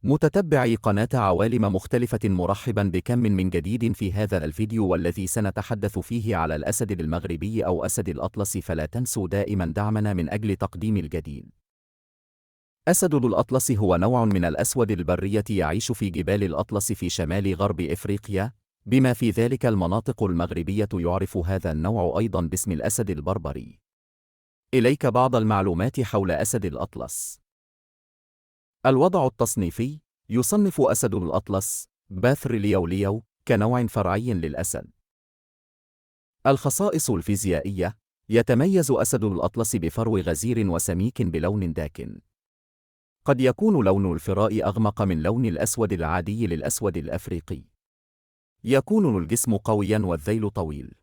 متتبعي قناة عوالم مختلفة، مرحبا بكم من جديد في هذا الفيديو، والذي سنتحدث فيه على الأسد المغربي أو أسد الأطلس. فلا تنسوا دائما دعمنا من أجل تقديم الجديد. أسد الأطلس هو نوع من الأسود البرية يعيش في جبال الأطلس في شمال غرب إفريقيا، بما في ذلك المناطق المغربية. يعرف هذا النوع أيضا باسم الأسد البربري. إليك بعض المعلومات حول أسد الأطلس. الوضع التصنيفي: يصنف أسد الأطلس باتريليوليو كنوع فرعي للأسد. الخصائص الفيزيائية: يتميز أسد الأطلس بفرو غزير وسميك بلون داكن. قد يكون لون الفراء أغمق من لون الأسود العادي للأسود الأفريقي. يكون الجسم قوياً والذيل طويل.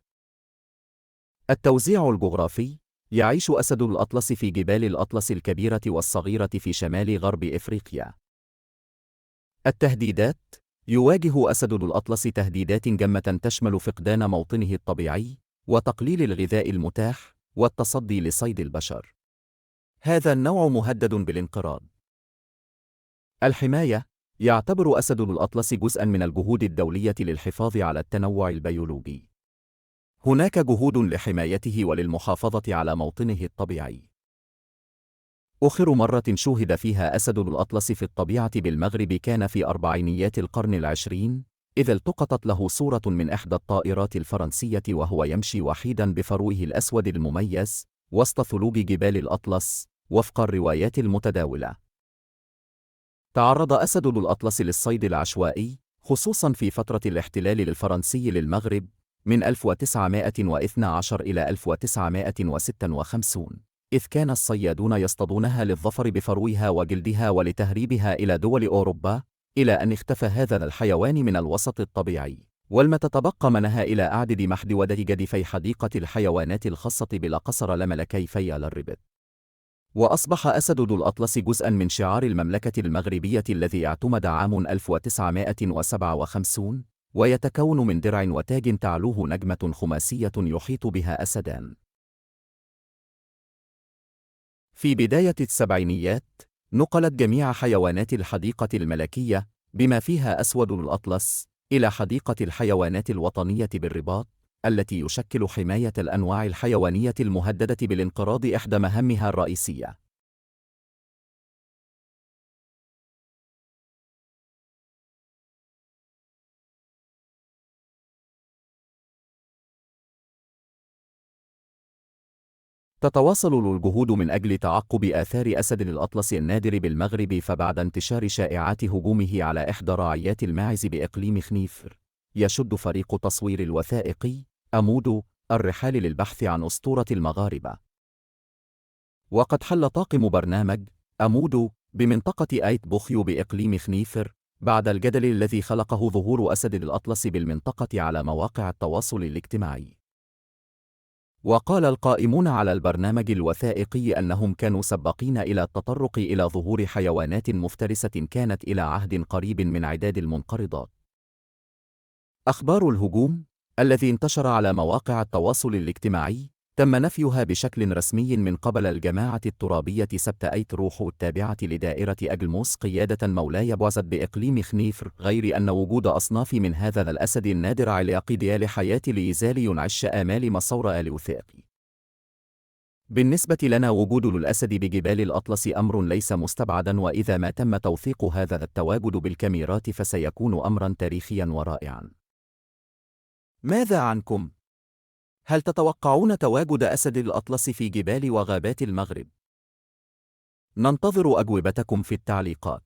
التوزيع الجغرافي: يعيش أسد الأطلس في جبال الأطلس الكبيرة والصغيرة في شمال غرب إفريقيا. التهديدات: يواجه أسد الأطلس تهديدات جمة تشمل فقدان موطنه الطبيعي، وتقليل الغذاء المتاح، والتصدي لصيد البشر. هذا النوع مهدد بالانقراض. الحماية: يعتبر أسد الأطلس جزءاً من الجهود الدولية للحفاظ على التنوع البيولوجي. هناك جهود لحمايته وللمحافظة على موطنه الطبيعي. آخر مرة شوهد فيها أسد الأطلس في الطبيعة بالمغرب كان في أربعينيات القرن العشرين، إذ التقطت له صورة من إحدى الطائرات الفرنسية وهو يمشي وحيداً بفروه الأسود المميز وسط ثلوج جبال الأطلس، وفق الروايات المتداولة. تعرض أسد الأطلس للصيد العشوائي، خصوصاً في فترة الاحتلال الفرنسي للمغرب من 1912 إلى 1956، إذ كان الصيادون يصطادونها للظفر بفروها وجلدها ولتهريبها إلى دول أوروبا، إلى أن اختفى هذا الحيوان من الوسط الطبيعي، ولم تتبقى منها إلى أعدد محد ودجاج في حديقة الحيوانات الخاصة بلقصر لملكي فيا للربط. وأصبح أسد الأطلس جزءاً من شعار المملكة المغربية الذي اعتمد عام 1957، ويتكون من درع وتاج تعلوه نجمة خماسية يحيط بها أسدان. في بداية السبعينيات، نقلت جميع حيوانات الحديقة الملكية، بما فيها أسود الأطلس، إلى حديقة الحيوانات الوطنية بالرباط، التي يشكل حماية الأنواع الحيوانية المهددة بالانقراض إحدى مهامها الرئيسية. تتواصل الجهود من أجل تعقب آثار أسد الأطلس النادر بالمغرب، فبعد انتشار شائعات هجومه على إحدى راعيات الماعز بإقليم خنيفر، يشد فريق تصوير الوثائقي أمودو الرحال للبحث عن أسطورة المغاربة. وقد حل طاقم برنامج أمودو بمنطقة آيت بوخيو بإقليم خنيفر بعد الجدل الذي خلقه ظهور أسد الأطلس بالمنطقة على مواقع التواصل الاجتماعي. وقال القائمون على البرنامج الوثائقي أنهم كانوا سباقين إلى التطرق إلى ظهور حيوانات مفترسة كانت إلى عهد قريب من عداد المنقرضات. أخبار الهجوم الذي انتشر على مواقع التواصل الاجتماعي تم نفيها بشكل رسمي من قبل الجماعة الترابية سبت آيت روحو التابعة لدائرة أجلموس قيادة مولاي بوزد بإقليم خنيفر، غير أن وجود أصناف من هذا الأسد النادر علاق ديال حياة ليزال ينعش آمال مصور الوثائقي. بالنسبة لنا وجود الأسد بجبال الأطلس أمر ليس مستبعدا، وإذا ما تم توثيق هذا التواجد بالكاميرات فسيكون أمرا تاريخيا ورائعا. ماذا عنكم؟ هل تتوقعون تواجد أسد الأطلس في جبال وغابات المغرب؟ ننتظر أجوبتكم في التعليقات.